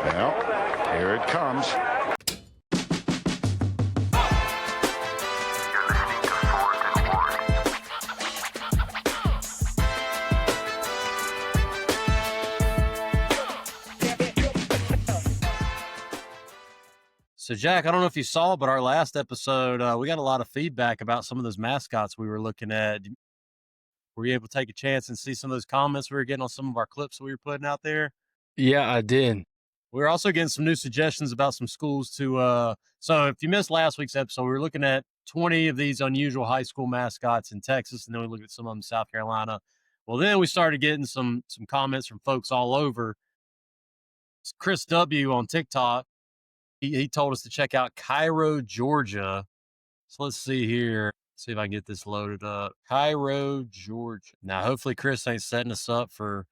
Well, here it comes. So, Jack, I don't know if you saw, but our last episode, we got a lot of feedback about some of those mascots we were looking at. Were you able to take a chance and see some of those comments we were getting on some of our clips we were putting out there? Yeah, I did. We were also getting some new suggestions about some schools to. So, if you missed last week's episode, we were looking at 20 of these unusual high school mascots in Texas, and then we looked at some of them in South Carolina. Well, then we started getting some comments from folks all over. Chris W. on TikTok. He told us to check out Cairo, Georgia. So let's see here. See if I can get this loaded up. Cairo, Georgia. Now, hopefully Chris ain't setting us up for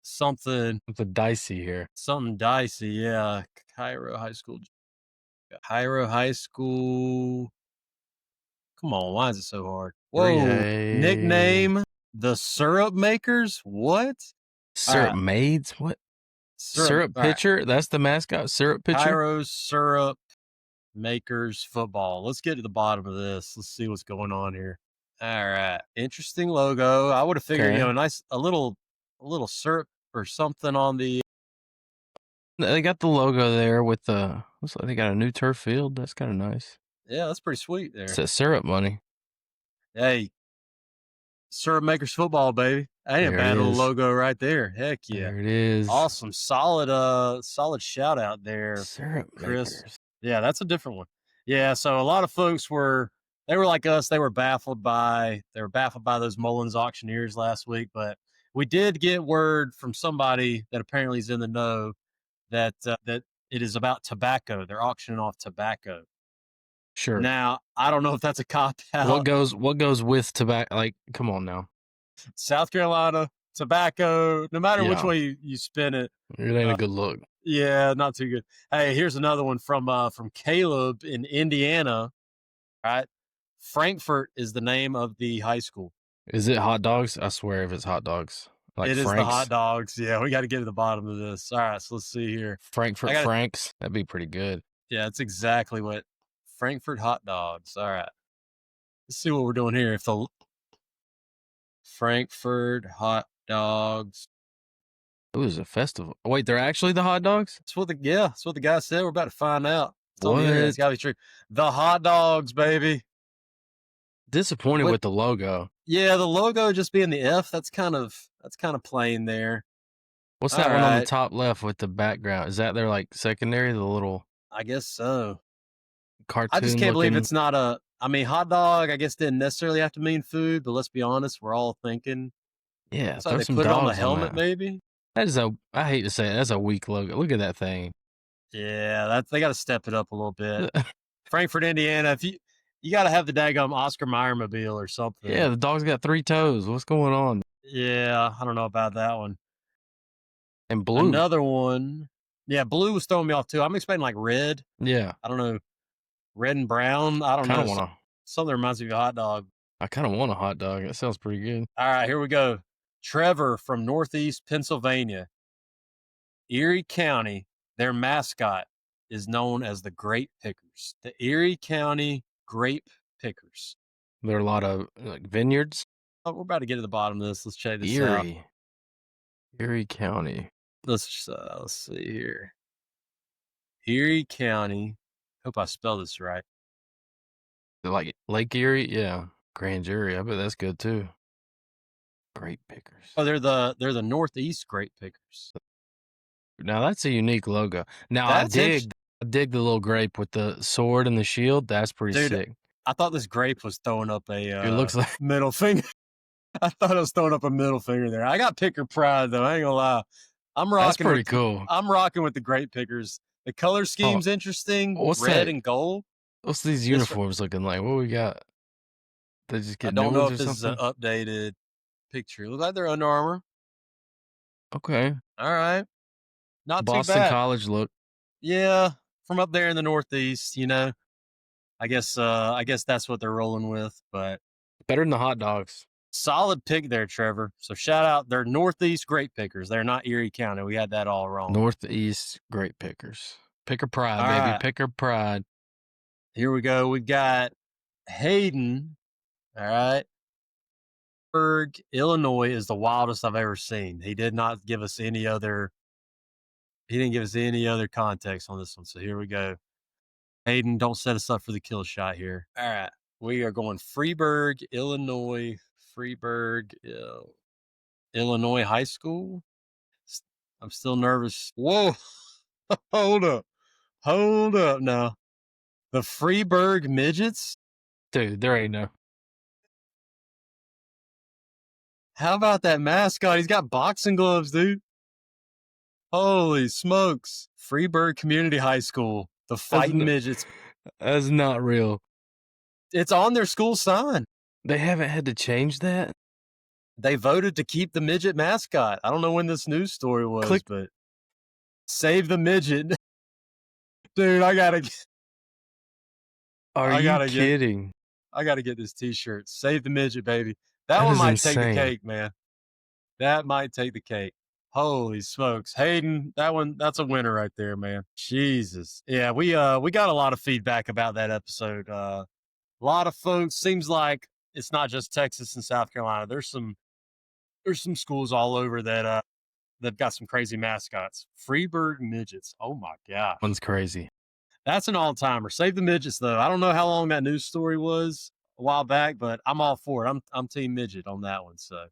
something dicey here. Something dicey, yeah. Cairo High School. Cairo High School. Come on, why is it so hard? Whoa. Nickname, the Syrup Makers? What? Syrup Maids? What? Syrup Pitcher? Right. That's the mascot? Syrup Pitcher? Cairo Syrup Makers Football. Let's get to the bottom of this. Let's see what's going on here. All right. Interesting logo. I would have figured, a little syrup or something on the. They got the logo there with the. Looks like they got a new turf field. That's kind of nice. Yeah, that's pretty sweet there. It's that syrup money. Hey, Syrup Makers Football, baby. That ain't a bad little logo right there. Heck yeah. There it is. Awesome. Solid shout out there. Syrup Chris. Makers. Yeah, that's a different one. Yeah, so a lot of folks were like us. They were baffled by those Mullins auctioneers last week, but we did get word from somebody that apparently is in the know that that it is about tobacco. They're auctioning off tobacco. Sure. Now, I don't know if that's a cop out. What goes with tobacco? Like, come on now. South Carolina, tobacco, no matter which way you spin it. It ain't a good look. Yeah, not too good. Hey, here's another one from Caleb in Indiana. Right, Frankfurt is the name of the high school. Is it hot dogs? I swear, if it's hot dogs, like it Frank's. Is the hot dogs. Yeah, we got to get to the bottom of this. All right, so let's see here. Frankfurt Franks. That'd be pretty good. Yeah, that's exactly what Frankfurt hot dogs. All right, let's see what we're doing here. If the Frankfurt hot dogs. It was a festival. Wait, they're actually the hot dogs? That's what the guy said. We're about to find out. What? It's got to be true. The hot dogs, baby. Disappointed with the logo. Yeah, the logo just being the F. That's kind of plain there. What's that one on the top left with the background? Is that their like secondary? The little. I guess so. Cartoon. I just can't believe it's not a. I mean, hot dog. I guess didn't necessarily have to mean food, but let's be honest. We're all thinking. Yeah, so they put it on the helmet, maybe. That is I hate to say it, that's a weak logo. Look at that thing. Yeah, they got to step it up a little bit. Frankfurt, Indiana. If you got to have the daggum Oscar Mayer mobile or something. Yeah, the dog's got 3 toes. What's going on? Yeah, I don't know about that one. And blue. Another one. Yeah, blue was throwing me off too. I'm expecting like red. Yeah. I don't know. Red and brown. I don't know. Something reminds me of a hot dog. I kind of want a hot dog. That sounds pretty good. All right, here we go. Trevor from Northeast Pennsylvania. Erie County, their mascot is known as the Grape Pickers. The Erie County Grape Pickers. There are a lot of vineyards. Oh, we're about to get to the bottom of this. Let's check this out. Erie County. Let's see here. Erie County. Hope I spelled this right. Like Lake Erie? Yeah. Grand Jury. I bet that's good too. Grape Pickers. Oh, they're the Northeast Grape Pickers. Now that's a unique logo. Now I dig the little grape with the sword and the shield. That's pretty sick. I thought this grape was throwing up it looks like middle finger. I thought I was throwing up a middle finger there. I got picker pride though. I ain't gonna lie. I'm rocking. That's pretty cool. I'm rocking with the Grape Pickers. The color scheme's interesting. What's red and gold. What's these uniforms looking like? What we got? They just get. I don't know if this is an updated picture. Look like they're Under Armour. Okay. All right. Not Boston too bad. College look. Yeah, from up there in the Northeast, I guess that's what they're rolling with, but better than the hot dogs. Solid pick there, Trevor. So shout out. They're Northeast grape pickers. They're not Erie County. We had that all wrong. Northeast grape pickers. Picker pride, All baby. right. Picker pride. Here we go. We've got Hayden. All right. Illinois is the wildest I've ever seen. He did not give us any other. He didn't give us any other context on this one. So here we go. Hayden, don't set us up for the kill shot here. All right. We are going Freeburg, Illinois. Freeburg, Illinois High School. I'm still nervous. Whoa. Hold up. Hold up now. The Freeburg Midgets? Dude, there ain't no. How about that mascot? He's got boxing gloves, dude. Holy smokes. Freeburg Community High School. The Fighting Midgets. That's not real. It's on their school sign. They haven't had to change that? They voted to keep the midget mascot. I don't know when this news story was, but save the midget. Dude, I gotta kidding? I gotta get this t-shirt. Save the midget, baby. That one might take the cake, man. That might take the cake. Holy smokes. Hayden, that's a winner right there, man. Jesus. Yeah, we got a lot of feedback about that episode. A lot of folks, seems like it's not just Texas and South Carolina. There's some schools all over that they've got some crazy mascots. Freeburg Midgets. Oh my God. One's crazy. That's an all-timer. Save the midgets, though. I don't know how long that news story was a while back, but I'm all for it. I'm team midget on that one. So,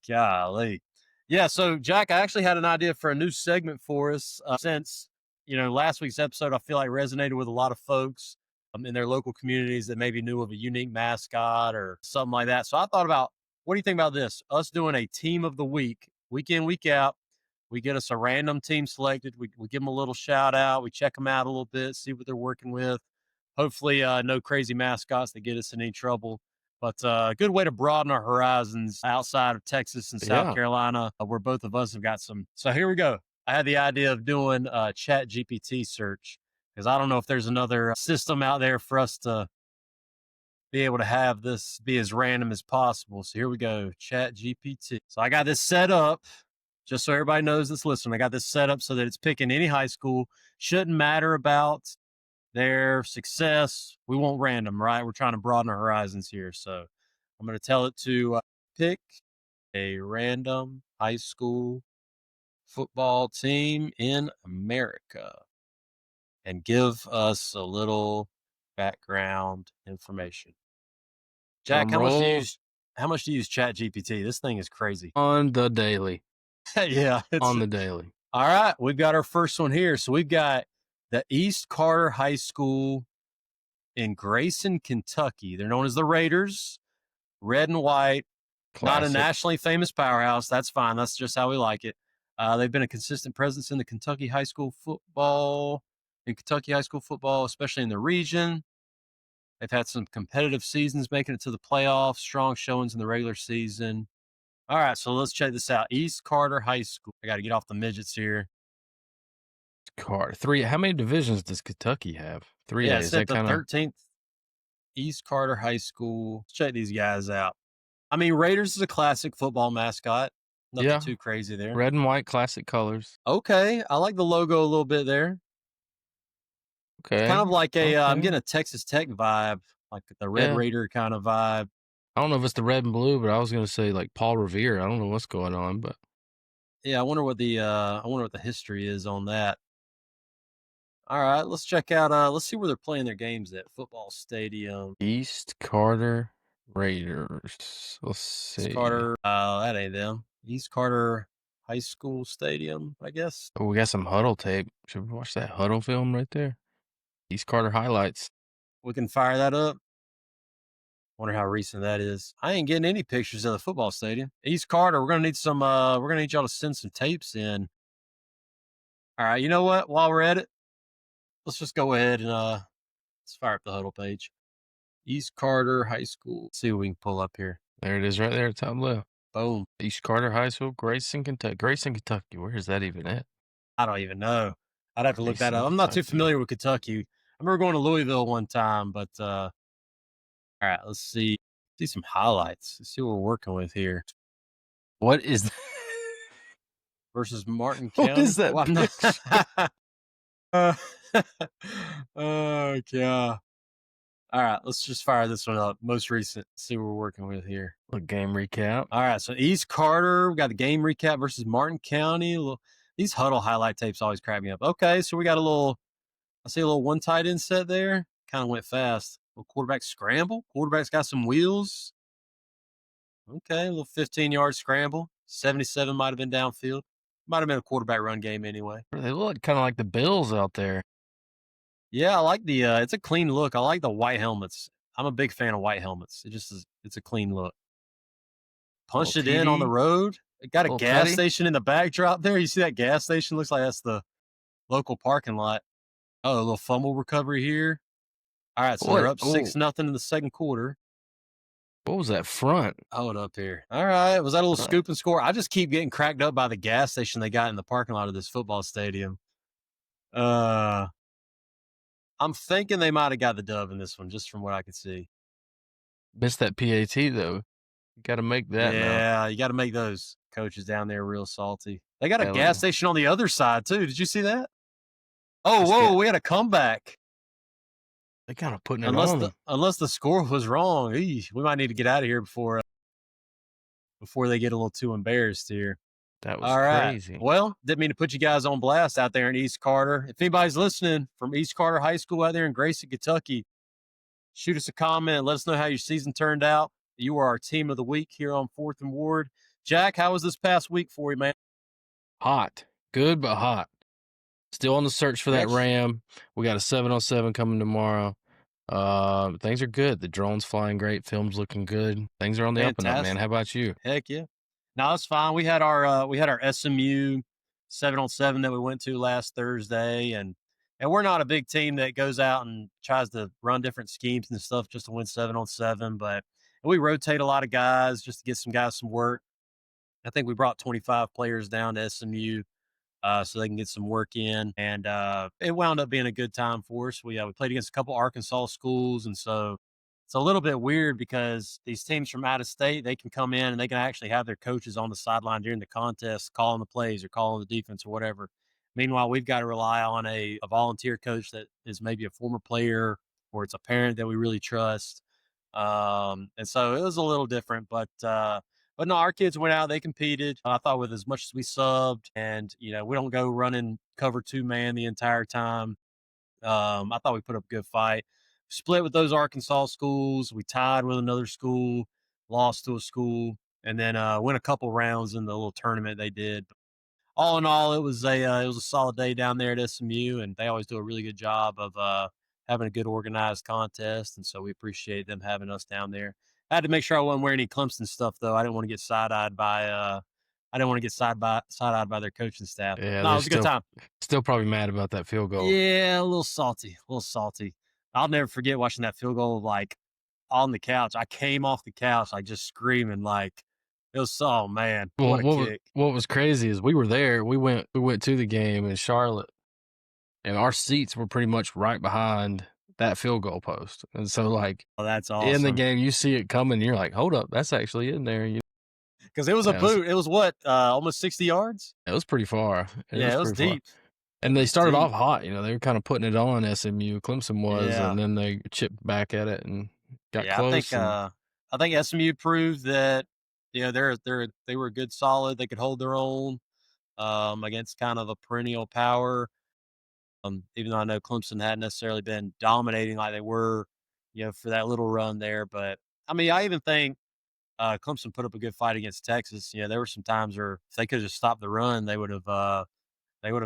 golly. Yeah, so, Jack, I actually had an idea for a new segment for us since, last week's episode, I feel like resonated with a lot of folks in their local communities that maybe knew of a unique mascot or something like that. So I thought about, what do you think about this? Us doing a team of the week in, week out. We get us a random team selected. We give them a little shout out. We check them out a little bit, see what they're working with. Hopefully, no crazy mascots that get us in any trouble. But a good way to broaden our horizons outside of Texas and South Carolina, where both of us have got some. So here we go. I had the idea of doing a Chat GPT search because I don't know if there's another system out there for us to be able to have this be as random as possible. So here we go, Chat GPT. So I got this set up. Just so everybody knows that's listening, I got this set up so that it's picking any high school. Shouldn't matter about their success. We want random, right? We're trying to broaden our horizons here. So I'm going to tell it to pick a random high school football team in America and give us a little background information. Jack, how much do you use Chat GPT? This thing is crazy. On the daily. Yeah. On the daily. All right. We've got our first one here. So we've got the East Carter High School in Grayson, Kentucky. They're known as the Raiders, red and white. Classic. Not a nationally famous powerhouse. That's fine. That's just how we like it. They've been a consistent presence in Kentucky high school football, especially in the region. They've had some competitive seasons, making it to the playoffs, strong showings in the regular season. All right, so let's check this out. East Carter High School. I got to get off the midgets here. Carter. 3. How many divisions does Kentucky have? 3A. Yeah, is that the 13th. East Carter High School. Let's check these guys out. I mean, Raiders is a classic football mascot. Nothing too crazy there. Red and white classic colors. Okay, I like the logo a little bit there. Okay. It's kind of like I'm getting a Texas Tech vibe, like the Red Raider kind of vibe. I don't know if it's the red and blue, but I was going to say like Paul Revere. I don't know what's going on, but yeah, I wonder what the history is on that. All right, let's check out. Let's see where they're playing their games at. Football Stadium. East Carter Raiders. Let's see. East Carter. That ain't them. East Carter High School Stadium, I guess. Oh, we got some huddle tape. Should we watch that huddle film right there? East Carter highlights. We can fire that up. Wonder how recent that is. I ain't getting any pictures of the football stadium. East Carter, we're gonna need some. We're gonna need y'all to send some tapes in. All right, you know what? While we're at it, let's just go ahead and let's fire up the huddle page. East Carter High School. Let's see what we can pull up here. There it is, right there, top left. Boom. East Carter High School, Grayson, Kentucky. Grayson, Kentucky. Where is that even at? I don't even know. I'd have to look that up. I'm not too familiar with Kentucky. I remember going to Louisville one time, but all right, let's see. See some highlights. Let's see what we're working with here. What is Versus Martin what County. is that Well, no. picture? uh, oh god. All right, let's just fire this one up. Most recent. See what we're working with here. Look, game recap. All right, so East Carter, we got the game recap versus Martin County. These huddle highlight tapes always crack me up. Okay, so we got I see a little one tight end set there. Kind of went fast. A little quarterback scramble. Quarterback's got some wheels. Okay, a little 15-yard scramble. 77 might have been downfield. Might have been a quarterback run game anyway. They look kind of like the Bills out there. Yeah, I like the it's a clean look. I like the white helmets. I'm a big fan of white helmets. It's a clean look. Punched it in on the road. It got a gas station in the backdrop there. You see that gas station? Looks like that's the local parking lot. Oh, a little fumble recovery here. All right, so they're up 6-0 in the second quarter. What was that front? Hold up here. All right, was that a little scoop and score? I just keep getting cracked up by the gas station they got in the parking lot of this football stadium. I'm thinking they might have got the dub in this one, just from what I could see. Missed that PAT though. You got to make that now. Yeah, you got to make those coaches down there real salty. They got a gas station on the other side too. Did you see that? Oh, whoa! We had a comeback. They kind of putting it on. Unless the score was wrong, we might need to get out of here before they get a little too embarrassed here. That was crazy. Well, didn't mean to put you guys on blast out there in East Carter. If anybody's listening from East Carter High School out there in Grayson, Kentucky, shoot us a comment. Let us know how your season turned out. You are our team of the week here on 4th and Ward. Jack, how was this past week for you, man? Hot. Good, but hot. Still on the search for that Ram. We got a 7-on-7 coming tomorrow. Things are good. The drone's flying great. Film's looking good. Things are on the up and up, man. How about you? Heck yeah. No, it's fine. We had our SMU 7-on-7 that we went to last Thursday, and we're not a big team that goes out and tries to run different schemes and stuff just to win 7-on-7, but we rotate a lot of guys just to get some guys some work. I think we brought 25 players down to SMU so they can get some work in, and it wound up being a good time for us. We played against a couple Arkansas schools, and so it's a little bit weird because these teams from out of state, they can come in and they can actually have their coaches on the sideline during the contest, calling the plays or calling the defense or whatever. Meanwhile, we've got to rely on a volunteer coach that is maybe a former player or it's a parent that we really trust. And so it was a little different, but no, our kids went out, they competed. I thought with as much as we subbed and, we don't go running cover 2-man the entire time. I thought we put up a good fight. Split with those Arkansas schools. We tied with another school, lost to a school, and then went a couple rounds in the little tournament they did. All in all, it was a solid day down there at SMU, and they always do a really good job of having a good organized contest, and so we appreciate them having us down there. I had to make sure I wasn't wearing any Clemson stuff though. I didn't want to get side-eyed by their coaching staff. Yeah, no, it was a good time. Still probably mad about that field goal. Yeah, a little salty. I'll never forget watching that field goal like on the couch. I came off the couch like just screaming like it was man. What a kick. What was crazy is we were there. We went to the game in Charlotte, and our seats were pretty much right behind that field goal post. And so like that's awesome. In the game, you see it coming, you're like, hold up, that's actually in there. Because it was a boot. It was what, almost 60 yards? It was pretty far. It was deep. And they started off hot. They were kind of putting it on SMU. Clemson was, and then they chipped back at it and got close. I think SMU proved that they were good, solid. They could hold their own against kind of a perennial power. Even though I know Clemson hadn't necessarily been dominating like they were, for that little run there. But I mean, I even think Clemson put up a good fight against Texas. There were some times where if they could have just stopped the run, they would have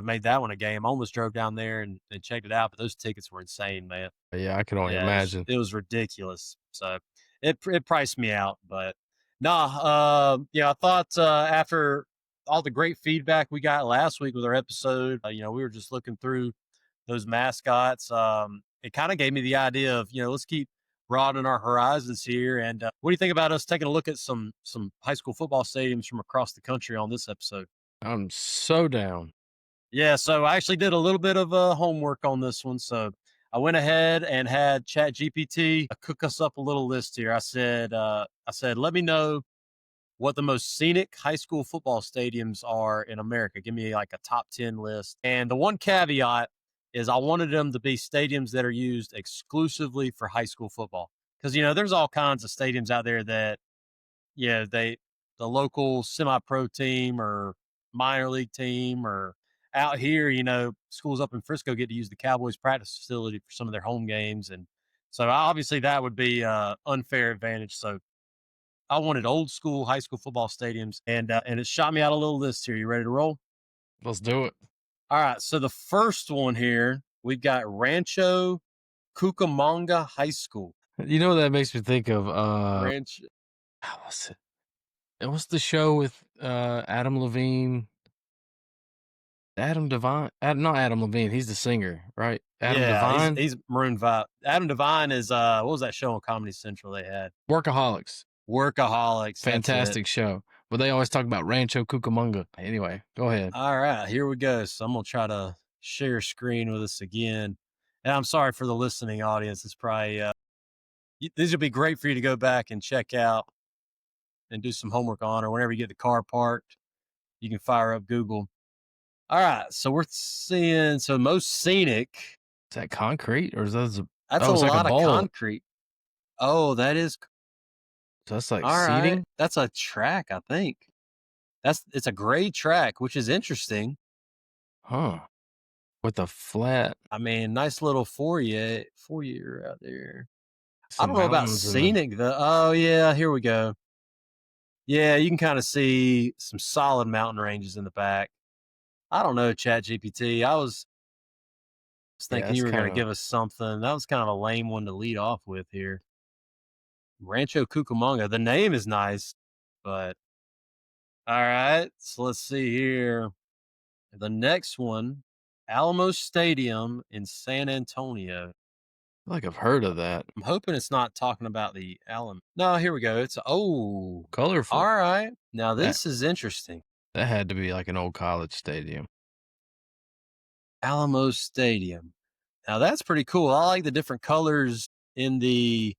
made that one a game. I almost drove down there and checked it out, but those tickets were insane, man. Yeah, I can only imagine. It was ridiculous. So it priced me out. But I thought after all the great feedback we got last week with our episode, we were just looking through those mascots. It kind of gave me the idea of, let's keep broadening our horizons here. And what do you think about us taking a look at some high school football stadiums from across the country on this episode? I'm so down. Yeah, so I actually did a little bit of homework on this one. So I went ahead and had ChatGPT cook us up a little list here. I said, let me know what the most scenic high school football stadiums are in America. Give me like a top 10 list. And the one caveat is I wanted them to be stadiums that are used exclusively for high school football. Because, there's all kinds of stadiums out there that, the local semi pro team or minor league team or out here, schools up in Frisco get to use the Cowboys practice facility for some of their home games. And so obviously that would be an unfair advantage. So I wanted old school high school football stadiums, and it shot me out a little list here. You ready to roll? Let's do it. All right. So the first one here, we've got Rancho Cucamonga High School. You know what that makes me think of? Rancho. How was it? It was the show with Adam Levine. Adam Devine? Not Adam Levine. He's the singer, right? Adam Devine? He's Maroon 5. Adam Devine is, what was that show on Comedy Central they had? Workaholics. Fantastic show. But they always talk about Rancho Cucamonga. Anyway, go ahead. All right, here we go. So I'm going to try to share screen with us again. And I'm sorry for the listening audience. It's probably, these will be great for you to go back and check out and do some homework on, or whenever you get the car parked, you can fire up Google. All right, so we're seeing most scenic. Is that concrete or is that that's a lot of concrete? Oh, that is. So that's like all seating. Right. That's a track, I think. It's a grade track, which is interesting. Huh? With a flat. I mean, nice little foyer out there. I don't know about mountains scenic though. Oh yeah, here we go. Yeah, you can kind of see some solid mountain ranges in the back. I don't know, ChatGPT. I was thinking you were going to give us something. That was kind of a lame one to lead off with here. Rancho Cucamonga. The name is nice, but all right. So let's see here. The next one, Alamo Stadium in San Antonio. I feel like I've heard of that. I'm hoping it's not talking about the Alamo. No, here we go. It's colorful. All right. Now this is interesting. That had to be like an old college stadium. Alamo Stadium. Now that's pretty cool. I like the different colors in the.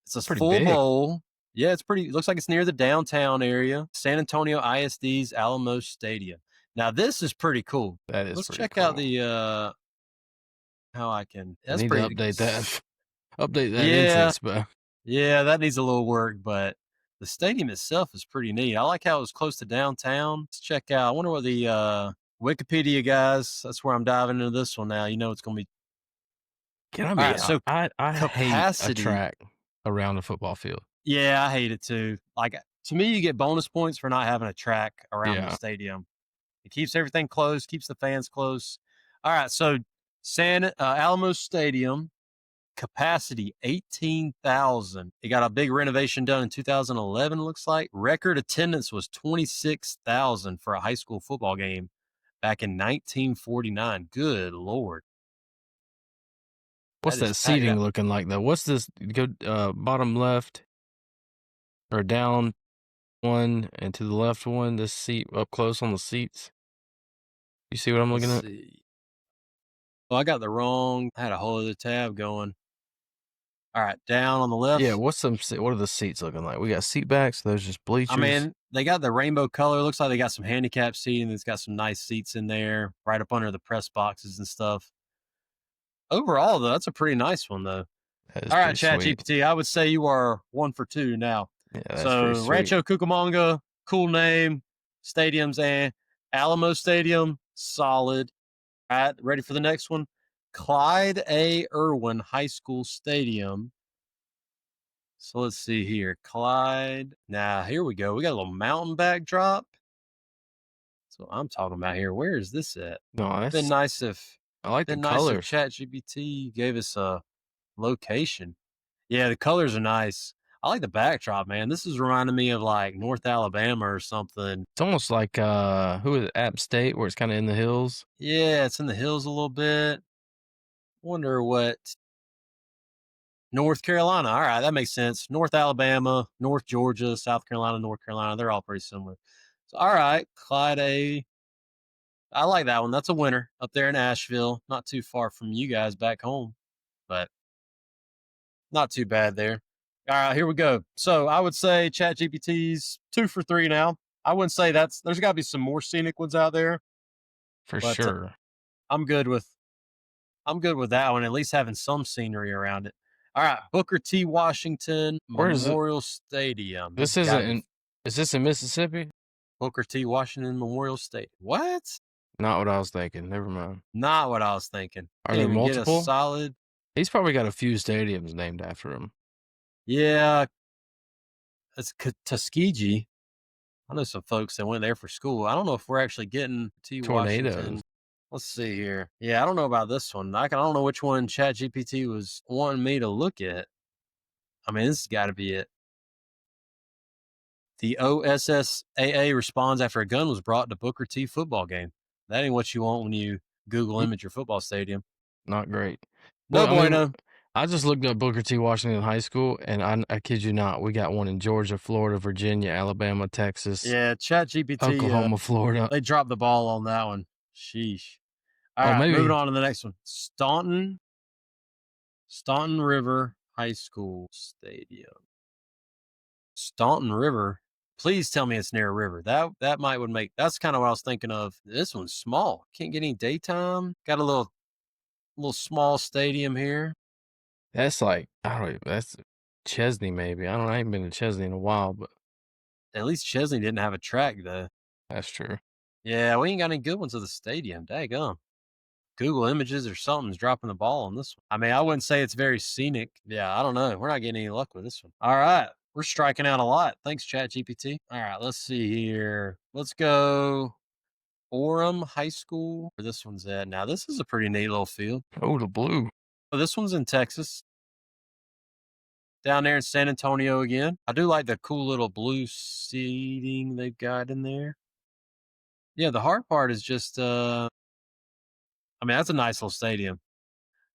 It's a full big. bowl. Yeah, it's pretty. It looks like it's near the downtown area. San Antonio ISD's Alamo Stadium. Now this is pretty cool. That is. Let's check out the. How I can. That's need pretty. To update that. Update that instance, but. Yeah, that needs a little work, but the stadium itself is pretty neat. I like how it was close to downtown. Let's check out. I wonder what the Wikipedia guys. That's where I'm diving into this one now. You know it's going to be. Can I be? Right, so I capacity, hate a track around a football field. Yeah, I hate it too. Like to me, you get bonus points for not having a track around the stadium. It keeps everything close, keeps the fans close. All right, so Alamo Stadium. Capacity 18,000. It got a big renovation done in 2011, looks like. Record attendance was 26,000 for a high school football game back in 1949. Good Lord. What's that seating looking like, though? What's this? Go bottom left or down one and to the left one, this seat up close on the seats. You see what I'm looking at? Oh, I got I had a whole other tab going. All right, down on the left. Yeah, what are the seats looking like? We got seat backs. Those just bleachers. I mean, they got the rainbow color. Looks like they got some handicap seating. It's got some nice seats in there, right up under the press boxes and stuff. Overall, though, that's a pretty nice one, though. All right, ChatGPT, I would say you are 1 for 2 now. Yeah, so Rancho Cucamonga, cool name. Stadiums and Alamo Stadium, solid. All right, ready for the next one? Clyde A. Irwin High School Stadium. So let's see here. Clyde. Now, here we go. We got a little mountain backdrop. That's what I'm talking about here. Where is this at? No, it's been nice if I like the colors. ChatGPT gave us a location. Yeah, the colors are nice. I like the backdrop, man. This is reminding me of like North Alabama or something. It's almost like who is it, App State, where it's kind of in the hills. Yeah, it's in the hills a little bit. Wonder what North Carolina. All right, that makes sense. North Alabama, North Georgia, South Carolina, North Carolina. They're all pretty similar. So, all right, Clyde A. I like that one. That's a winner up there in Asheville, not too far from you guys back home, but not too bad there. All right, here we go. So I would say ChatGPT's 2 for 3 now. I wouldn't say there's got to be some more scenic ones out there, For but sure. I'm good with that one. At least having some scenery around it. All right, Booker T. Washington Where is it? Memorial Stadium. This It's gotta isn't be in. Is this in Mississippi? Booker T. Washington Memorial Stadium. What? Not what I was thinking. Never mind. Not what I was thinking. Are Can't there even get a multiple? solid. He's probably got a few stadiums named after him. Yeah, it's Tuskegee. I know some folks that went there for school. I don't know if we're actually getting T. Tornadoes. Washington. Let's see here. Yeah, I don't know about this one. I don't know which one ChatGPT was wanting me to look at. I mean, this has got to be it. The OSSAA responds after a gun was brought to Booker T football game. That ain't what you want when you Google image your football stadium. Not great. No Well, I mean, bueno. I just looked up Booker T. Washington High School, and I kid you not, we got one in Georgia, Florida, Virginia, Alabama, Texas, Yeah, ChatGPT, Oklahoma, Florida. they dropped the ball on that one. Sheesh. All Oh, right, maybe- moving on to the next one. Staunton River High School Stadium. Staunton River. Please tell me it's near a river. That would make. That's kind of what I was thinking of. This one's small. Can't get any daytime. Got a little small stadium here. That's like, I don't know, that's Chesney maybe. I don't know. I haven't been to Chesney in a while, but At least Chesney didn't have a track though. that's true. Yeah, we ain't got any good ones of the stadium. Daggum. Google Images or something's dropping the ball on this one. I mean, I wouldn't say it's very scenic. Yeah, I don't know. We're not getting any luck with this one. All right. We're striking out a lot. Thanks, ChatGPT. All right, let's see here. Let's go Orem High School, where this one's at. Now, this is a pretty neat little field. Oh, the blue. Oh, this one's in Texas. Down there in San Antonio again. I do like the cool little blue seating they've got in there. Yeah, the hard part is just I mean, that's a nice little stadium.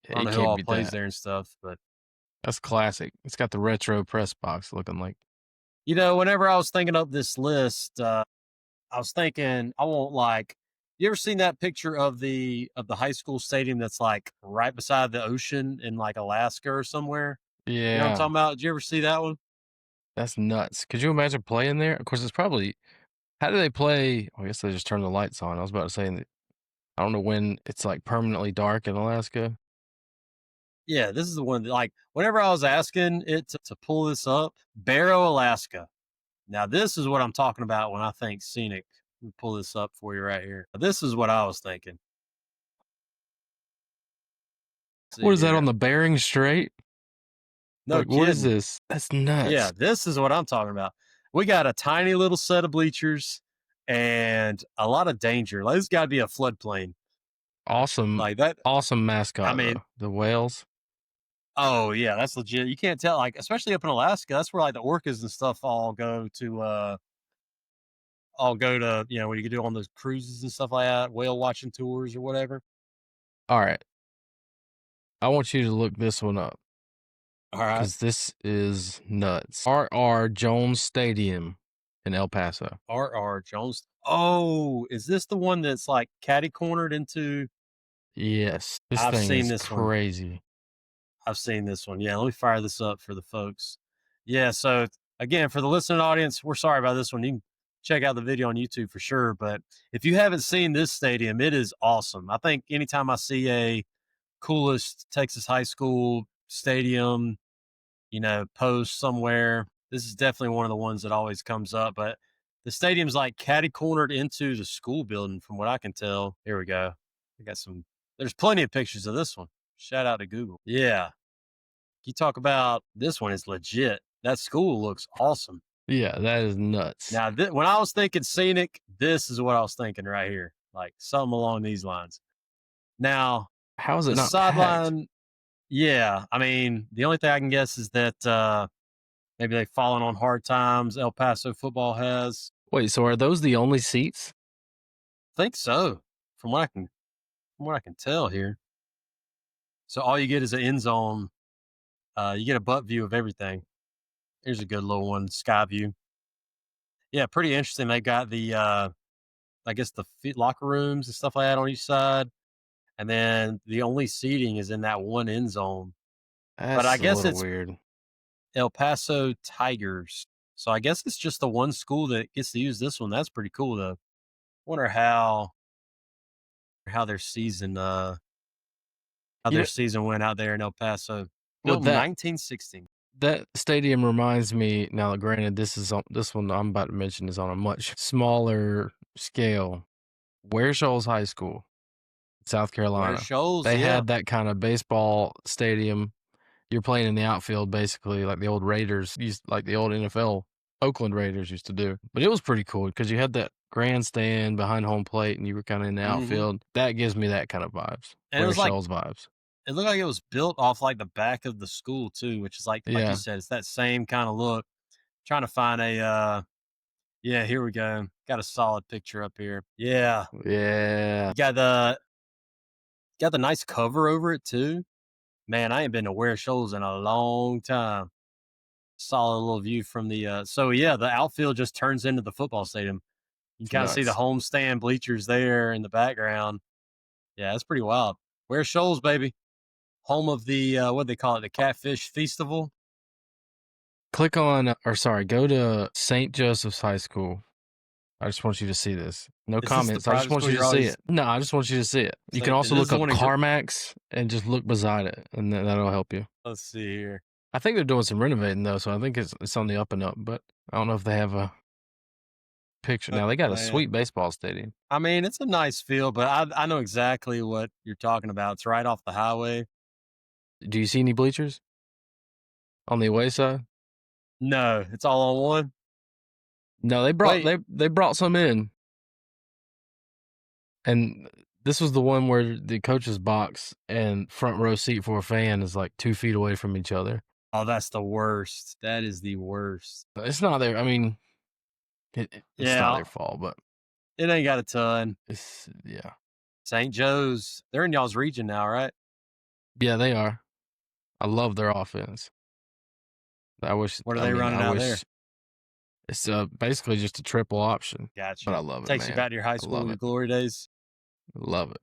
I Yeah, don't you know who can't all beat plays that. there and stuff, but That's classic. It's got the retro press box looking like. you know, whenever I was thinking up this list, I was thinking I won't like. You ever seen that picture of the high school stadium that's like right beside the ocean in like Alaska or somewhere? You know what I'm Yeah, talking about? Did you ever see that one? that's nuts. Could you imagine playing there? Of course, it's probably. How do they play? I guess they just turn the lights on. I was about to say, I don't know when it's like permanently dark in Alaska. Yeah, this is the one that, like, whenever I was asking it to pull this up, Barrow, Alaska. Now, this is what I'm talking about when I think scenic. Let me pull this up for you right here. This is what I was thinking. What is that here. on the Bering Strait? No Like, what is kidding. this? That's nuts. Yeah, this is what I'm talking about. We got a tiny little set of bleachers and a lot of danger. Like, this got to be a floodplain. Awesome. Like that. Awesome mascot. I mean, though. The whales. Oh yeah, that's legit. You can't tell, like, especially up in Alaska. That's where like the orcas and stuff all go to. You know, when you can do on those cruises and stuff like that, whale watching tours or whatever. All right. I want you to look this one up. All right. Because this is nuts. R.R. Jones Stadium in El Paso. R.R. Jones. Oh, is this the one that's like catty cornered into? Yes. This I've thing seen is this one. crazy. I've seen this one. Yeah, let me fire this up for the folks. Yeah, so again, for the listening audience, we're sorry about this one. You can check out the video on YouTube for sure. But if you haven't seen this stadium, it is awesome. I think anytime I see a coolest Texas high school stadium, you know, post somewhere, this is definitely one of the ones that always comes up. But the stadium's like catty cornered into the school building, from what I can tell. Here we go. We got there's plenty of pictures of this one. Shout out to Google. Yeah. You talk about this one is legit. That school looks awesome. Yeah, that is nuts. Now, when I was thinking scenic, this is what I was thinking right here. Like something along these lines. Now, how is it the not sideline? packed? Yeah. I mean, the only thing I can guess is that maybe they've fallen on hard times. El Paso football has. Wait, so are those the only seats? I think so. From what I can tell here. So all you get is an end zone. You get a butt view of everything. Here's a good little one, sky view. Yeah, pretty interesting. They got the I guess the locker rooms and stuff like that on each side, and then the only seating is in that one end zone. But I That's a guess little it's weird. El Paso Tigers, so I guess it's just the one school that gets to use this one. That's pretty cool though. Wonder how their season You know, went out there in El Paso. well, Built in 1916. that stadium reminds me. Now, granted, this one I'm about to mention is on a much smaller scale. Ware Shoals High School, South Where Carolina. shows, They yeah. had that kind of baseball stadium. You're playing in the outfield, basically, like the old Raiders like the old NFL Oakland Raiders used to do. But it was pretty cool because you had that grandstand behind home plate, and you were kind of in the Hmm. outfield. That gives me that kind of vibes. And it Ware was like Shoals vibes. it looked like it was built off like the back of the school too, which is like you Yeah, said, it's that same kind of look. Trying to find a yeah, here we go. Got a solid picture up here. Yeah. yeah. You got the nice cover over it too. Man, I ain't been to Ware Shoals in a long time. Solid little view from the so yeah, the outfield just turns into the football stadium. You It's can kind of see the nuts. home stand bleachers there in the background. Yeah, that's pretty wild. Ware Shoals, baby. Home of the what they call it, the Catfish Festival. Click on, or sorry, go to St. Joseph's High School. I just want you to see this. No Is this the comments. I just private want school you to you're see always it. No, I just want you to see it. You can so also this is look the up one in CarMax and just look beside it, and that'll help you. let's see here. I think they're doing some renovating though, so I think it's on the up and up. But I don't know if they have a picture Oh, now. They got a man. sweet baseball stadium. I mean, it's a nice field, but I know exactly what you're talking about. It's right off the highway. Do you see any bleachers on the away side? No, it's all on one. No, they brought Wait. they brought some in, and this was the one where the coach's box and front row seat for a fan is like 2 feet away from each other. Oh, that's the worst. That is the worst. It's not their. I mean, it's not Yeah, their fault, but it ain't got a ton. it's yeah, St. Joe's, they're in y'all's region now, right? yeah. They are. I love their offense. I wish. What are I they mean, running I out there? wish it's basically just a triple option, but Gotcha. I love it, Takes you man. back to your high I love school it. glory days. Love it.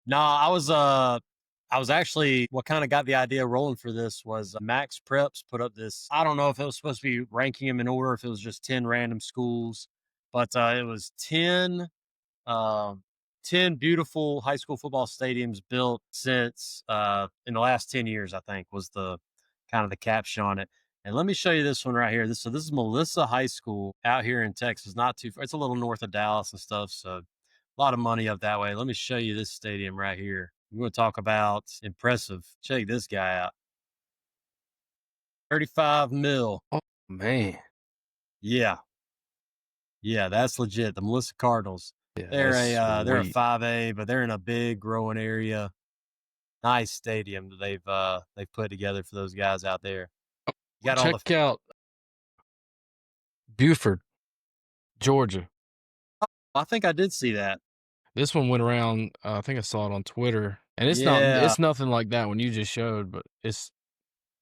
No, I was actually what kind of got the idea rolling for this was Max Preps put up this. I don't know if it was supposed to be ranking them in order, if it was just 10 random schools, but it was 10 um 10 beautiful high school football stadiums built since in the last 10 years, I think was the kind of the caption on it. And let me show you this one right here. This is Melissa High School out here in Texas, not too far. It's a little north of Dallas and stuff, so a lot of money up that way. Let me show you this stadium right here. You want to talk about impressive. Check this guy out. 35 mil. Oh man, Yeah. Yeah, that's legit. The Melissa Cardinals. yeah, They're that's they're a sweet. 5A, but they're in a big growing area. Nice stadium that they've put together for those guys out there. You got all the Check out Buford, Georgia. I think I did see that. This one went around. I think I saw it on Twitter, and it's not. Yeah. It's nothing like that one you just showed, but it's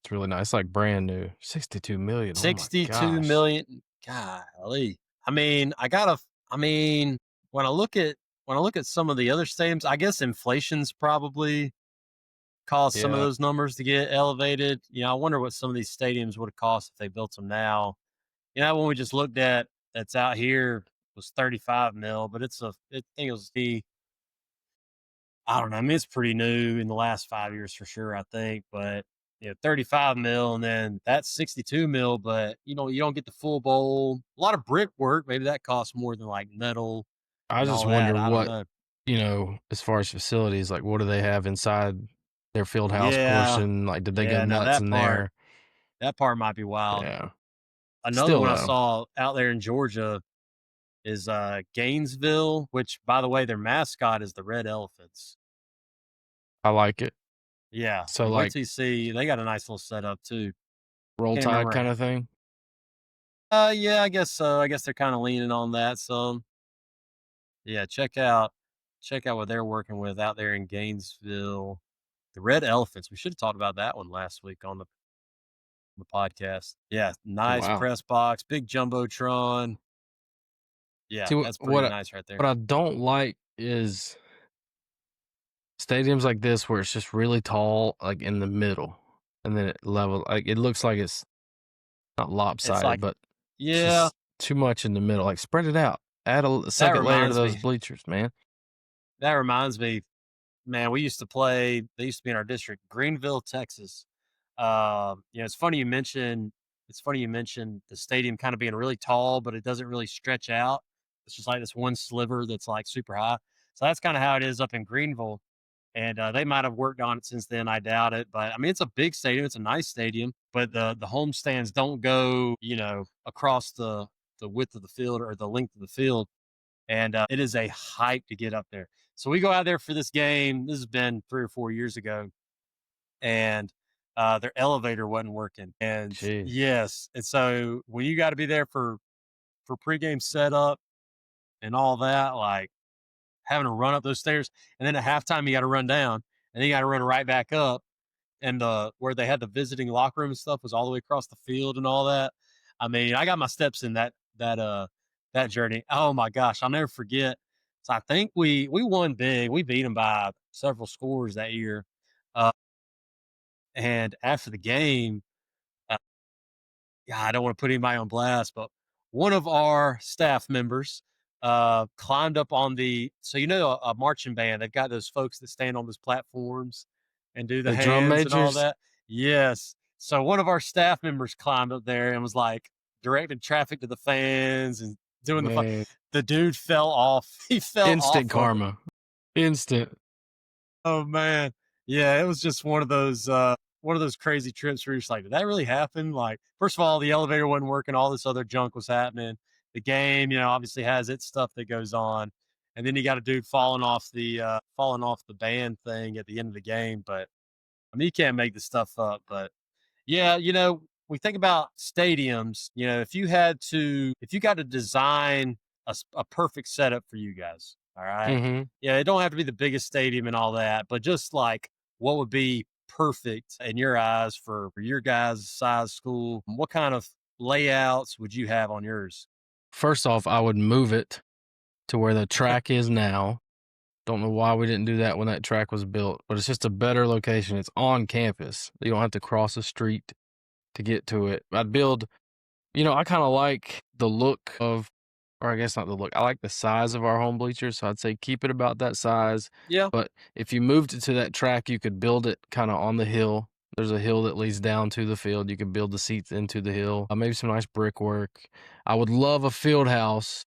really nice. It's like brand new. 62 million. Oh my 62 gosh. million. Golly. I mean, I mean, when I look at some of the other stadiums, I guess inflation's probably caused some of Yeah, those numbers to get elevated. You know, I wonder what some of these stadiums would have cost if they built them now. You know, when we just looked at that's out here was 35 mil, but I think it was I don't know. I mean, it's pretty new in the last 5 years for sure, I think, but 35 mil and then that's 62 mil, but you don't get the full bowl. A lot of brick work. Maybe that costs more than like metal I and just all that. wonder I don't what know. as far as facilities, like what do they have inside their field house Yeah. portion? Like, did they go Yeah. Now nuts in there? that part might be wild. Yeah. Another Still one I though, saw out there in Georgia is Gainesville, which by the way, their mascot is the Red Elephants. I like it. Yeah. So And wait like till you see they got a nice little setup too. roll Can't tide remember. kind of thing. Yeah, I guess so. I guess they're kind of leaning on that. So yeah, check out what they're working with out there in Gainesville. The Red Elephants. We should have talked about that one last week on the podcast. Yeah, Oh nice wow. press box, big jumbotron. Yeah, See that's pretty nice right there. what I don't like is stadiums like this where it's just really tall, like in the middle, and then it level. Like it looks like it's not It's lopsided, like, but yeah, just too much in the middle. Like spread it out. Add a that second layer to reminds those me. bleachers, man. That reminds me, man. We used to play. They used to be in our district, Greenville, Texas. It's funny you mentioned. It's funny you mentioned the stadium kind of being really tall, but it doesn't really stretch out. It's just like this one sliver that's like super high. So that's kind of how it is up in Greenville. And they might have worked on it since then. I doubt it, but I mean, it's a big stadium. It's a nice stadium, but the home stands don't go, across the width of the field or the length of the field, and it is a hike to get up there. So we go out there for this game. This has been 3 or 4 years ago, and their elevator wasn't working. And Jeez. yes, and so when you got to be there for pregame setup and all that, like having to run up those stairs, and then at halftime you got to run down, and then you got to run right back up. And where they had the visiting locker room and stuff was all the way across the field and all that. I mean, I got my steps in that journey. Oh my gosh, I'll never forget. So I think we won big. We beat them by several scores that year. Uh, and after the game, uh, yeah, I don't want to put anybody on blast, but one of our staff members climbed up on a marching band. They've got those folks that stand on those platforms and do the The drum hands and all majors, that. Yes. So one of our staff members climbed up there and was like directing traffic to the fans and doing man. the dude fell off. He fell Instant off of it. karma. Instant. Oh man. Yeah, it was just one of those crazy trips where you're just like, did that really happen? Like, first of all, the elevator wasn't working, all this other junk was happening. The game, obviously has its stuff that goes on. And then you got a dude falling off the band thing at the end of the game. But I mean, you can't make this stuff up. But yeah, we think about stadiums, if you got to design a perfect setup for you guys, all right? Mm-hmm. Yeah, it don't have to be the biggest stadium and all that, but just like what would be perfect in your eyes for your guys' size school? What kind of layouts would you have on yours? First off, I would move it to where the track is now. Don't know why we didn't do that when that track was built, but it's just a better location. It's on campus. You don't have to cross a street to get to it. I'd build, I kind of like the look of, or I guess not the look, I like the size of our home bleachers. So I'd say keep it about that size. Yeah. But if you moved it to that track, you could build it kind of on the hill. There's a hill that leads down to the field. You could build the seats into the hill. Maybe some nice brickwork. I would love a field house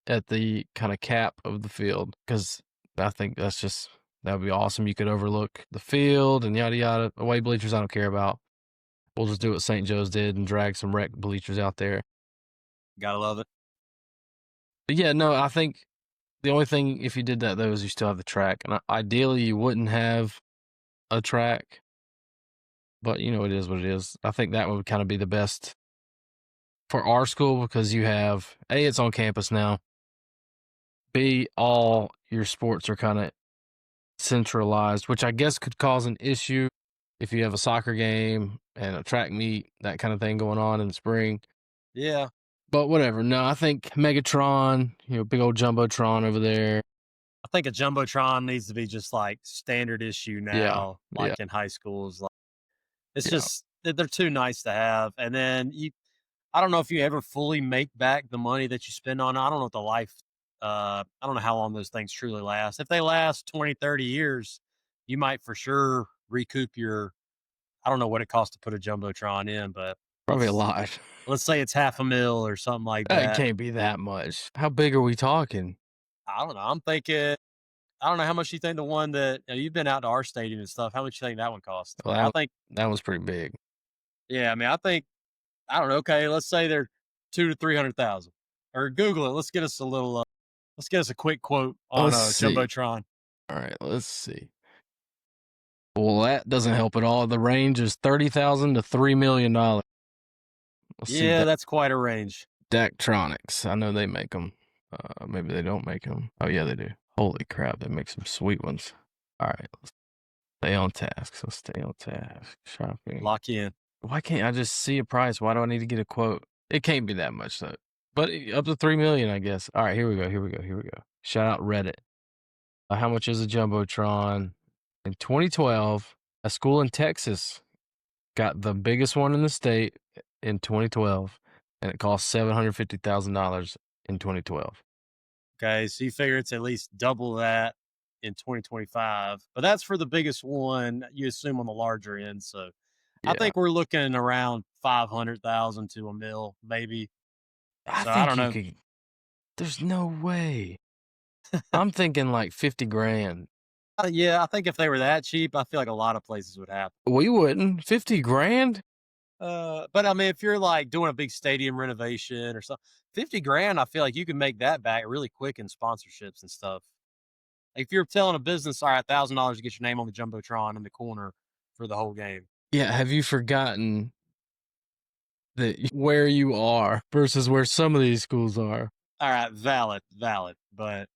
at the kind of cap of the field because I think that would be awesome. You could overlook the field and yada yada. Away bleachers, I don't care about. We'll just do what St. Joe's did and drag some rec bleachers out there. Gotta love it. But yeah, no, I think the only thing if you did that though is you still have the track, and ideally you wouldn't have a track. But it is what it is. I think that would kind of be the best for our school because you have it's on campus now. B, all your sports are kind of centralized, which I guess could cause an issue if you have a soccer game and a track meet, that kind of thing going on in the spring. Yeah. But whatever. No, I think Megatron, big old Jumbotron over there. I think a Jumbotron needs to be just like standard issue now, Yeah. like in high schools. Like, it's Yeah. just, they're too nice to have. And then I don't know if you ever fully make back the money that you spend on. I don't know what the life. I don't know how long those things truly last. If they last 20, 30 years, you might for sure recoup your. I don't know what it costs to put a jumbotron in, but Probably a lot. let's say it's $500,000 or something like It that. can't be that much. How big are we talking? I don't know. I'm thinking. I don't know how much you think the one that you've been out to our stadium and stuff. How much you think that one cost? Well, I think. that was pretty big. Yeah, I mean, I think. I don't know. Okay, let's say they're 200,000 to 300,000. Or Google it. Let's get us a little. Let's get us a quick quote on Jumbotron. All right, let's see. Well, that doesn't help at all. The range is $30,000 to $3 million. Yeah, that's quite a range. Daktronics. I know they make them. Maybe they don't make them. Oh yeah, they do. Holy crap, they make some sweet ones. All right, let's stay on task. So stay on task. Shopping. Lock in. Why can't I just see a price? Why do I need to get a quote? It can't be that much though. But up to 3 million, I guess. All right, here we go. Shout out Reddit. How much is a jumbotron? In 2012, a school in Texas got the biggest one in the state in 2012, and it cost $750,000 in 2012. Okay, so you figure it's at least double that in 2025, but that's for the biggest one. You assume on the larger end, so I Yeah, think we're looking around 500,000 to a mil, maybe. I So I think don't you know. could. There's no way. I'm thinking like 50 grand. Yeah, I think if they were that cheap, I feel like a lot of places would have. We wouldn't. 50 grand? But I mean, if you're like doing a big stadium renovation or something, 50 grand, I feel like you can make that back really quick in sponsorships and stuff. Like if you're telling a business, all right, $1,000 to get your name on the jumbotron in the corner for the whole game. Yeah, have you forgotten that where you are versus where some of these schools are? All right, valid. But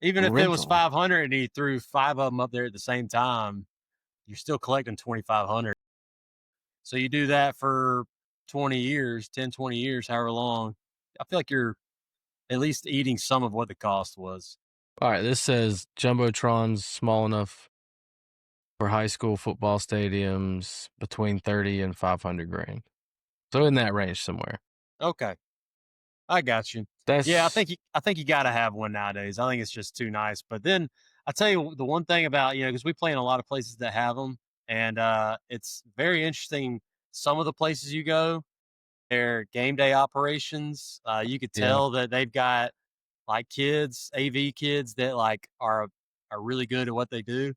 even if it was Rental. 500 and he threw five of them up there at the same time, you're still collecting 2,500. So you do that for 20 years, 10, 20 years, however long. I feel like you're at least eating some of what the cost was. All right, this says Jumbotron's small enough for high school football stadiums between 30 and 500 grand. So in that range somewhere. Okay, I got you. Yeah, That's I think you got to have one nowadays. I think it's just too nice. But then I tell you the one thing about because we play in a lot of places that have them, and it's very interesting. Some of the places you go, their game day operations, you could yeah. tell that they've got like kids, AV kids that like are really good at what they do.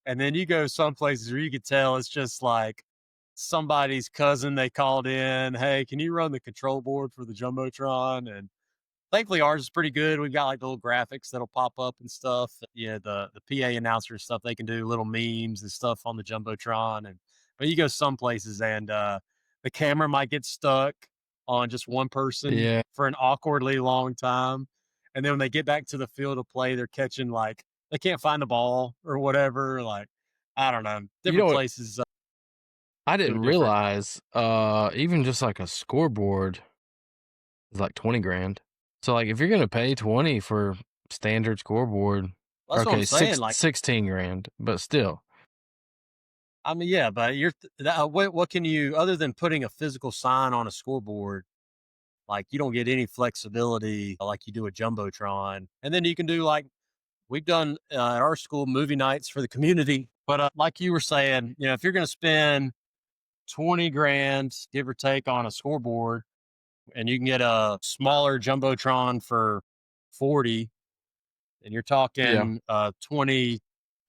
And then you go some places where you could tell it's just like somebody's cousin they called in, hey, can you run the control board for the Jumbotron? And thankfully ours is pretty good. We've got like little graphics that'll pop up and stuff. Yeah, the PA announcer stuff, they can do little memes and stuff on the Jumbotron. And but you go some places and the camera might get stuck on just one person Yeah. for an awkwardly long time. And then when they get back to the field of play, they're catching like they can't find the ball or whatever. Like, I don't know. You know Different what? places I do didn't it different. realize even just like a scoreboard is like 20 grand. So like if you're going to pay 20 for standard scoreboard, That's what I'm okay, saying. Like, 16 grand, but still. I mean, yeah, but what can you other than putting a physical sign on a scoreboard? Like you don't get any flexibility like you do a jumbotron, and then you can do like we've done at our school movie nights for the community. But like you were saying, if you're going to spend 20 grand give or take on a scoreboard, and you can get a smaller jumbotron for 40, and you're Yeah. talking 20,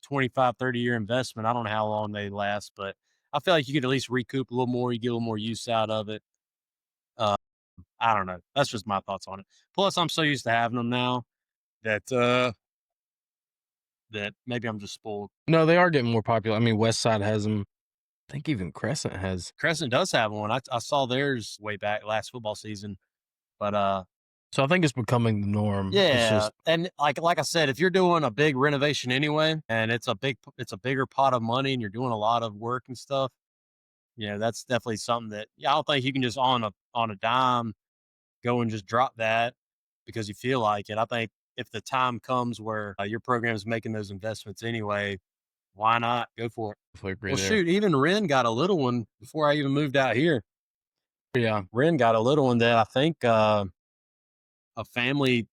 25, 30 year investment. I don't know how long they last, but I feel like you could at least recoup a little more. You get a little more use out of it. Uh, I don't know. That's just my thoughts on it. Plus, I'm so used to having them now that maybe I'm just spoiled. No, they are getting more popular. I mean, West Side has them. I think even Crescent has. Crescent does have one. I saw theirs way back last football season, but So I think it's becoming the norm. It's yeah, just and like I said, if you're doing a big renovation anyway, and it's a bigger pot of money, and you're doing a lot of work and stuff, that's definitely something that I don't think you can just on a dime go and just drop that because you feel like it. I think if the time comes where your program is making those investments anyway, why not go for it? definitely agree Well, there. shoot, even Ren got a little one before I even moved out here. Yeah. Ren got a little one that I think a family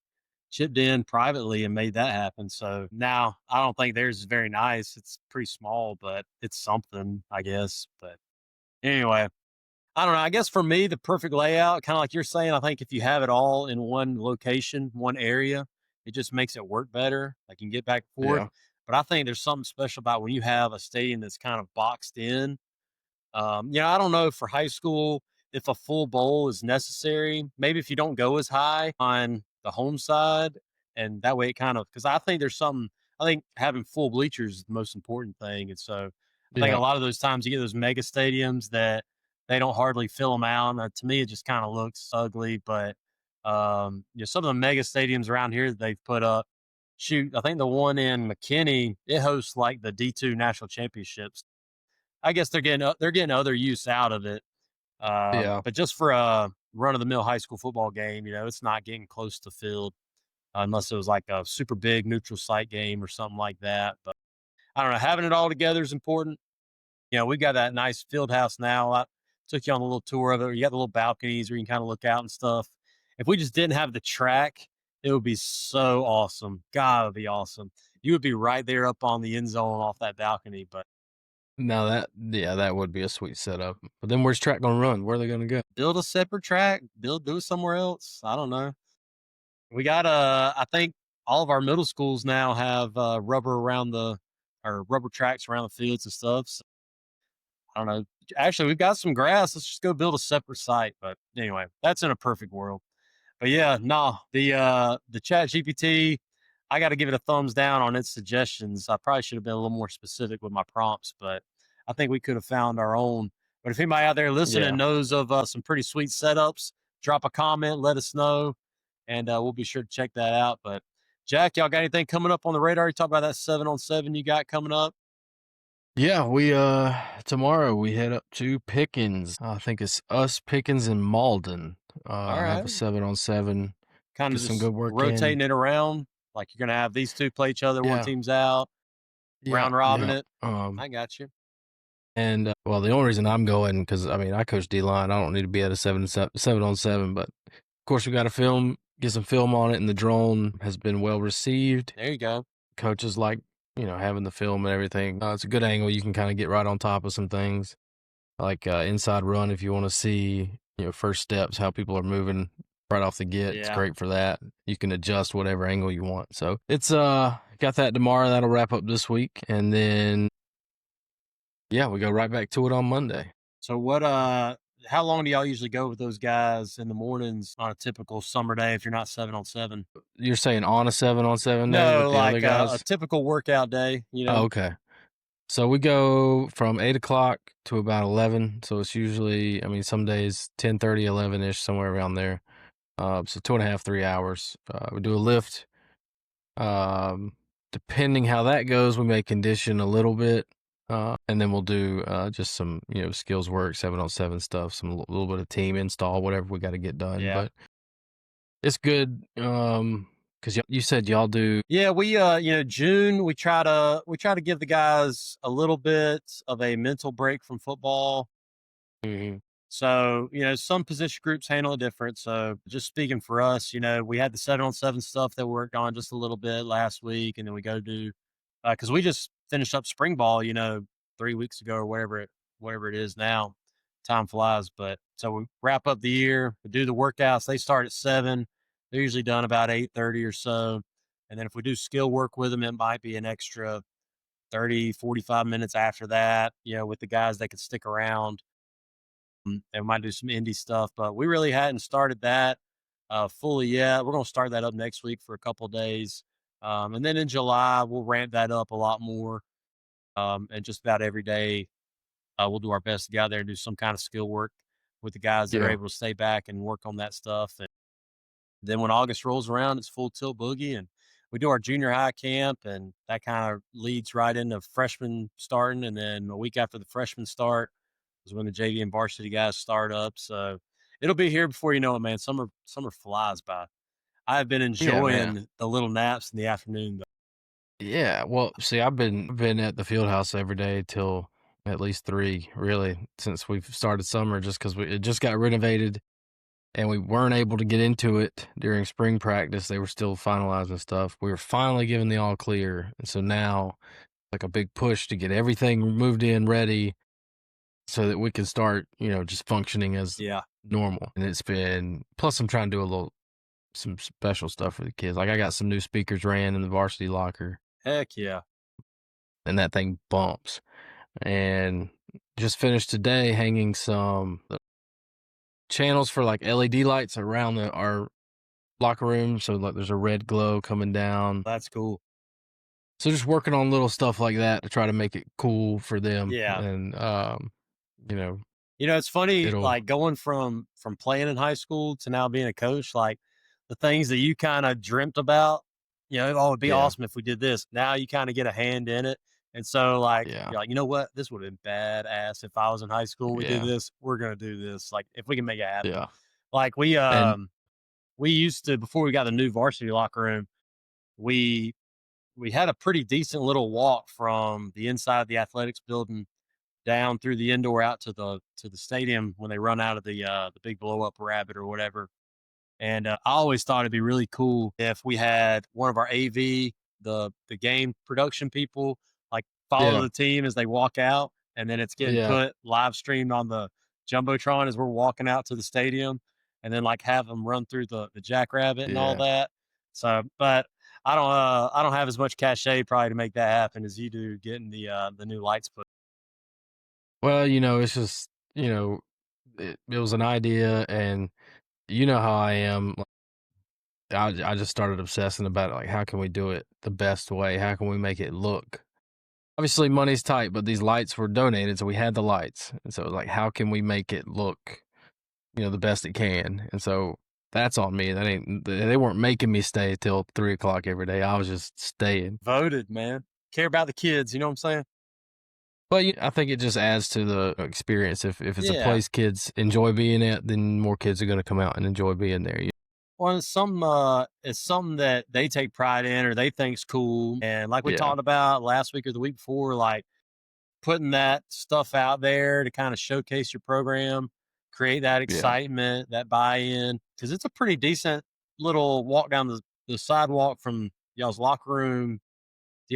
chipped in privately and made that happen. So now I don't think theirs is very nice. It's pretty small, but it's something, I guess. But anyway, I don't know. I guess for me, the perfect layout, kind of like you're saying, I think if you have it all in one location, one area, it just makes it work better. Like you can get back and forth. Yeah. But I think there's something special about when you have a stadium that's kind of boxed in. I don't know for high school if a full bowl is necessary. Maybe if you don't go as high on the home side, and that way it kind of because I think there's something. I think having full bleachers is the most important thing, and so I think a Yeah. lot of those times you get those mega stadiums that they don't hardly fill them out. To me, it just kind of looks ugly. But some of the mega stadiums around here that they've put up. Shoot, I think the one in McKinney it hosts like the D2 national championships. I guess they're getting other use out of it. Yeah. But just for a run of the mill high school football game, it's not getting close to filled unless it was like a super big neutral site game or something like that. But I don't know, having it all together is important. We got that nice field house now. I took you on a little tour of it. You got the little balconies where you can kind of look out and stuff. If we just didn't have the track, it would be so awesome. God, it would be awesome. You would be right there up on the end zone off that balcony. But Now that would be a sweet setup. But then where's track gonna run? Where are they gonna go? build a separate track, do it somewhere else. I don't know. We got I think all of our middle schools now have rubber tracks around the fields and stuff. So I don't know. Actually, we've got some grass. Let's just go build a separate site. But anyway, that's in a perfect world. But yeah, no, the Chat GPT, I got to give it a thumbs down on its suggestions. I probably should have been a little more specific with my prompts, but I think we could have found our own. But if anybody out there listening Yeah. knows of some pretty sweet setups, drop a comment, let us know, and we'll be sure to check that out. But Jack, y'all got anything coming up on the radar? You talk about that 7-on-7 you got coming up. Yeah, we tomorrow we head up to Pickens. I think it's us, Pickens, and Malden. All Have right. a 7-on-7. Kind Get of some just good work rotating in. it around. Like you're gonna have these two play each other, one Yeah. team's out, Yeah. round robin Yeah. it. I got you. And well, the only reason I'm going because I mean I coach D line. I don't need to be at a 7-on-7, but of course we got to get some film on it, and the drone has been well received. There you go. Coaches like having the film and everything. It's a good angle. You can kind of get right on top of some things like inside run if you want to see first steps, how people are moving right off the get. It's Yeah. great for that. You can adjust whatever angle you want. So it's got that tomorrow. That'll wrap up this week, and then yeah, we go right back to it on Monday. So how long do y'all usually go with those guys in the mornings on a typical summer day if you're not 7-on-7? You're saying on a 7-on-7 day No, with the other like a guys? typical workout day, Oh, okay. So we go from 8 o'clock to about 11. So it's usually, I mean, some days 10:30, 11-ish, somewhere around there. So 2.5, 3 hours. We do a lift. Depending how that goes, we may condition a little bit. And then we'll do just some, skills work, 7-on-7 stuff, some little bit of team install, whatever we got to get done. Yeah. But it's good. Because you said y'all do. Yeah, we June we try to give the guys a little bit of a mental break from football. Mhm. So, some position groups handle it different. So just speaking for us, we had the 7-on-7 stuff that we worked on just a little bit last week, and then we go do because we just finished up spring ball, 3 weeks ago or whatever it is now. Time flies, but so we wrap up the year, we do the workouts. They start at 7. They're usually done about 8:30 or so. And then if we do skill work with them, it might be an extra 30, 45 minutes after that, with the guys that could stick around. They might do some indie stuff, but we really hadn't started that fully yet. We're going to start that up next week for a couple of days. And then in July, we'll ramp that up a lot more. And just about every day, we'll do our best to get out there and do some kind of skill work with the guys that are Yeah. able to stay back and work on that stuff. And then when August rolls around, it's full tilt boogie. And we do our junior high camp, and that kind of leads right into freshmen starting. And then a week after the freshmen start, is when the JV and varsity guys start up. So it'll be here before you know it, man. Summer flies by. I've been Yeah, man. enjoying the little naps in the afternoon, though. Yeah, well, see, I've been at the field house every day till at least 3, really, since we've started summer, just because it just got renovated and we weren't able to get into it during spring practice. They were still finalizing stuff. We were finally given the all clear, and so now, like a big push to get everything moved in, ready, so that we can start, just functioning as Yeah. normal. And it's been, plus I'm trying to do some special stuff for the kids. Like I got some new speakers ran in the varsity locker. Heck yeah. And that thing bumps. And just finished today hanging some channels for like LED lights around our locker room. So like there's a red glow coming down. That's cool. So just working on little stuff like that to try to make it cool for them. Yeah. And It's funny, it'll like going from playing in high school to now being a coach, like the things that you kind of dreamt about, oh, it'd be Yeah. awesome if we did this. Now you kind of get a hand in it. And so, like, Yeah. you're like, you know what? This would have been badass if I was in high school. We did Yeah. this. We're gonna do this. Like, if we can make it happen. Yeah. Like And we used to before we got the new varsity locker room. We we had a pretty decent little walk from the inside of the athletics building down through the indoor out to the stadium when they run out of the big blow up rabbit or whatever. And I always thought it'd be really cool if we had one of our AV, the game production people, like follow yeah. the team as they walk out, and then it's getting Yeah. put live streamed on the jumbotron as we're walking out to the stadium, and then like have them run through the jackrabbit and all Yeah. that. So, but I don't have as much cachet probably to make that happen as you do getting the new lights put. Well, it's just, it was an idea, and you know how I am. I just started obsessing about it. Like, how can we do it the best way? How can we make it look? Obviously, money's tight, but these lights were donated, so we had the lights. And so, like, how can we make it look, the best it can? And so that's on me. They weren't making me stay till 3 o'clock every day. I was just staying. Voted, man. Care about the kids, you know what I'm saying? But I think it just adds to the experience. If it's a Yeah. place kids enjoy being at, then more kids are going to come out and enjoy being there. Well, it's something that they take pride in or they think's cool. And like we Yeah. talked about last week or the week before, like putting that stuff out there to kind of showcase your program, create that Yeah. excitement, that buy-in. Cause it's a pretty decent little walk down the sidewalk from y'all's locker room.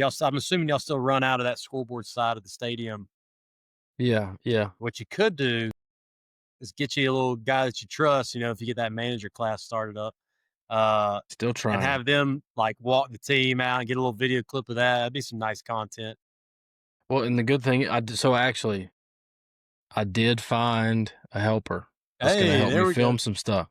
I'm assuming y'all still run out of that scoreboard side of the stadium. Yeah. Yeah. What you could do is get you a little guy that you trust, if you get that manager class started up. Still And trying. have them like walk the team out and get a little video clip of that. That'd be some nice content. Well, and the good thing, so actually, I did find a helper that's going to Hey, help there me we go. film some stuff.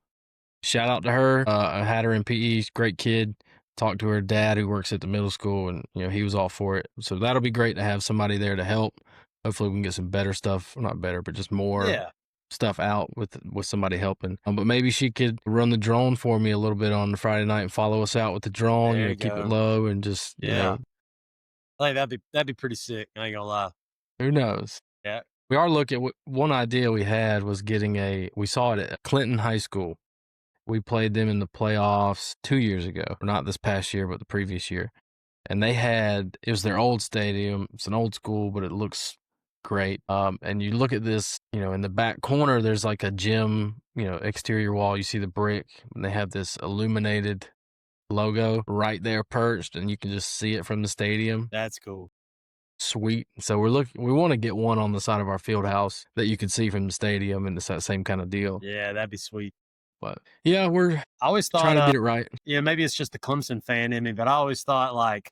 Shout out to her. I had her in PE. Great kid. Talked to her dad who works at the middle school, and he was all for it. So that'll be great to have somebody there to help. Hopefully, we can get some better stuff. Well, not better, but just more Yeah. stuff out with somebody helping. But maybe she could run the drone for me a little bit on the Friday night and follow us out with the drone. There you Keep it go. low and just Yeah. I think that'd be pretty sick. I ain't gonna lie. who knows. Yeah. We are looking. One idea we had was getting we saw it at Clinton High School. We played them in the playoffs 2 years ago, not this past year, but the previous year. And it was their old stadium. It's an old school, but it looks great. And you look at this, in the back corner, there's like a gym, exterior wall. You see the brick, and they have this illuminated logo right there perched, and you can just see it from the stadium. That's cool. Sweet. So we want to get one on the side of our field house that you can see from the stadium, and it's that same kind of deal. Yeah, that'd be sweet. But yeah, we're I always thought trying to get it right. Yeah, maybe it's just the Clemson fan in me, but I always thought like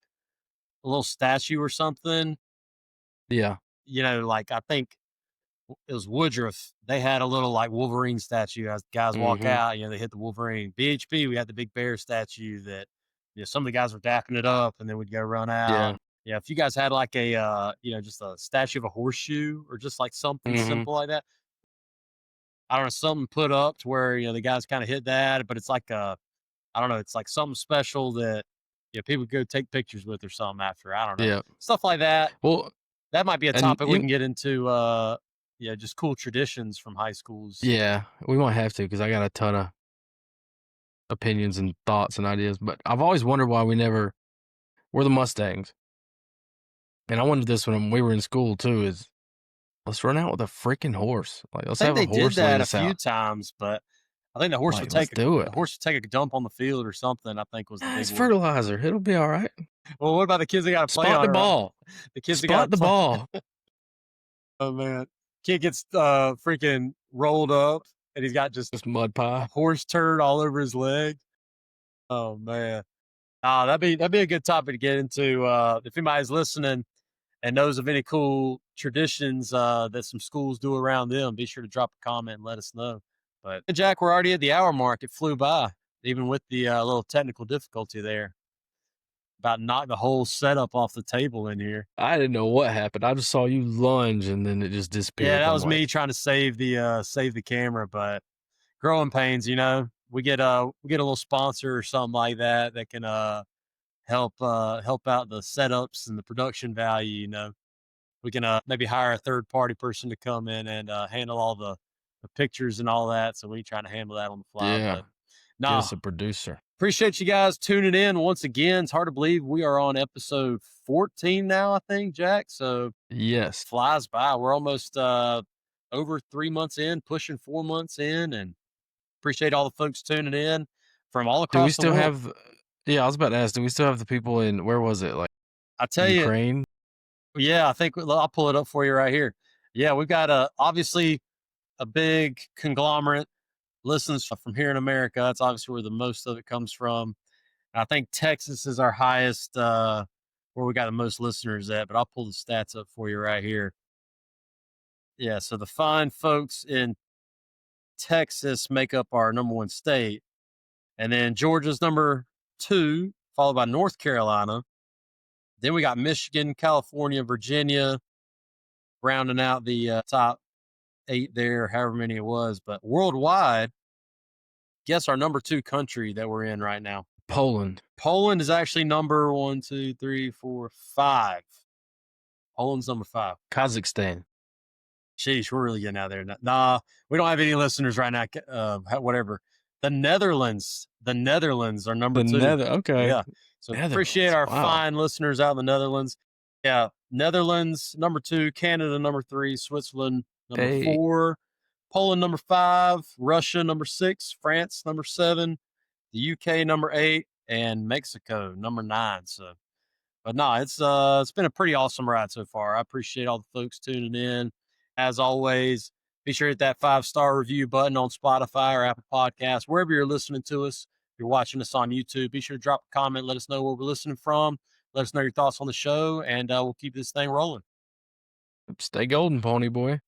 a little statue or something. Yeah. Like I think it was Woodruff. They had a little like Wolverine statue as guys walk Mhm. out. They hit the Wolverine. BHB, we had the big bear statue that some of the guys were dapping it up, and then we'd go run out. Yeah. Yeah, if you guys had like a just a statue of a horseshoe or just like something Mhm. simple like that. I don't know, something put up to where the guys kind of hit that, but it's like I don't know, it's like something special that people go take pictures with or something after. I don't know, Yeah. stuff like that. Well, That might be a and topic we can get into. Just cool traditions from high schools. yeah, we might have to because I got a ton of opinions and thoughts and ideas. But I've always wondered why we're the Mustangs. And I wondered this when we were in school too, is let's run out with a freaking horse. Like, let's I have think a they did horse lead that a us few out. times, but I think the horse Like, let's do it. the horse would take a dump on the field or something. I think was the big It's one. fertilizer. It'll be all right. Well, what about the kids that got to play Spot on the it? ball. The kids that Spot got the ball. Oh man, kid gets freaking rolled up, and he's got just Just mud pie. horse turd all over his leg. Oh man, that'd be a good topic to get into. If anybody's listening and knows of any cool traditions that some schools do around them, be sure to drop a comment and let us know. But Jack, we're already at the hour mark. It flew by, even with the little technical difficulty there. About knocked the whole setup off the table in here. I didn't know what happened. I just saw you lunge and then it just disappeared. Yeah, that was me trying to save the camera, but growing pains, we get a little sponsor or something like that can help out the setups and the production value. We can maybe hire a third party person to come in and handle all the pictures and all that. So we trying to handle that on the fly. Yeah. But Get no, us a producer. appreciate you guys tuning in once again. It's hard to believe we are on episode 14 now, I think, Jack. So Yes. flies by. We're almost over 3 months in, pushing 4 months in, and appreciate all the folks tuning in from all Do we across the still world. have? Yeah, I was about to ask. Do we still have the people in? Where was it? Like I tell you, Ukraine? yeah, I think I'll pull it up for you right here. Yeah, we've got obviously a big conglomerate listens from here in America. That's obviously where the most of it comes from. And I think Texas is our highest, where we got the most listeners at. But I'll pull the stats up for you right here. Yeah, so the fine folks in Texas make up our number one state, and then Georgia's number 2, followed by North Carolina. Then we got Michigan, California, Virginia, rounding out the top 8 there, however many it was. But worldwide, guess our number 2 country that we're in right now. Poland. Poland is actually number 1, 2, 3, 4, 5. Poland's number 5. Kazakhstan. Sheesh, we're really getting out there. Nah, we don't have any listeners right now. Whatever. The Netherlands are number 2. Okay. Yeah. So appreciate our fine listeners out in the Netherlands. Yeah. Netherlands, number 2. Canada, number 3. Switzerland, number 4. Poland, number 5. Russia, number 6. France, number 7. The UK, number 8. And Mexico, number 9. So, but no, it's been a pretty awesome ride so far. I appreciate all the folks tuning in. As always, be sure to hit that 5-star review button on Spotify or Apple Podcasts, wherever you're listening to us. If you're watching us on YouTube, be sure to drop a comment. Let us know where we're listening from. Let us know your thoughts on the show, and we'll keep this thing rolling. Stay golden, Pony Boy.